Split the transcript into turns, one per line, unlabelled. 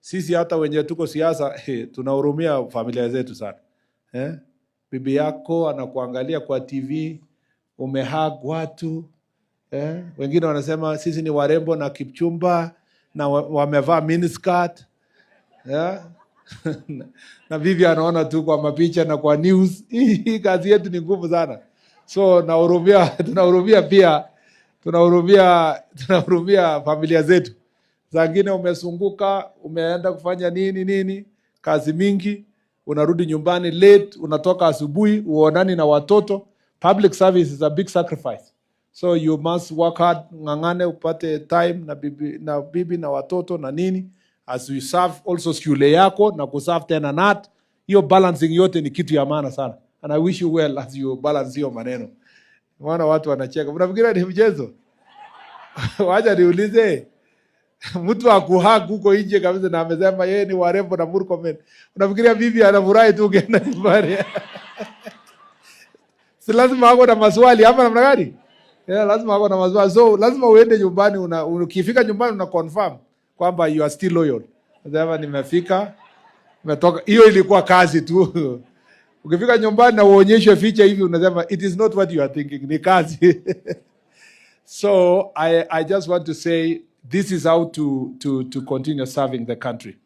Sisi hata wenye tuko siasa tunahurumia familia zetu sana. Bibi yako anakuangalia kwa TV, umehag watu. Wengine wanasema sisi ni warembo na Kipchumba na wamevaa miniskirt. Na bibi anaona tu kwa mapicha na kwa news. Hii kazi yetu ni ngumu sana. So tunahurumia familia zetu. Zangine umesunguka, umeenda kufanya nini, kazi mingi, unarudi nyumbani late, unatoka asubuhi, uonani na watoto. Public service is a big sacrifice. So you must work hard, ngangane upate time na bibi na watoto na nini, as you serve also shule yako na kuserve tena nat. Hiyo balancing yote ni kitu ya maana sana. And I wish you well as you balance hiyo maneno. Wana watu wanacheka. Unafikiria ni mchezo? Wacha niulize. Mtu akuhag huko nje kabisa na amesema yeye ni warembo na Murkomen. Unafikiria bibi anafurahi tu ukienda nyumbani? Si lazima ako na maswali hapa namna gani? Lazima ako na maswali. So lazima uende nyumbani, ukifika nyumbani una confirm kwamba you are still loyal. Sasa nimefika, nimetoka. Hiyo ilikuwa kazi tu. Ukifika nyumbani na uonyeshe ficha hivi unasema it is not what you are thinking, ni kazi. So I just want to say this is how to continue serving the country.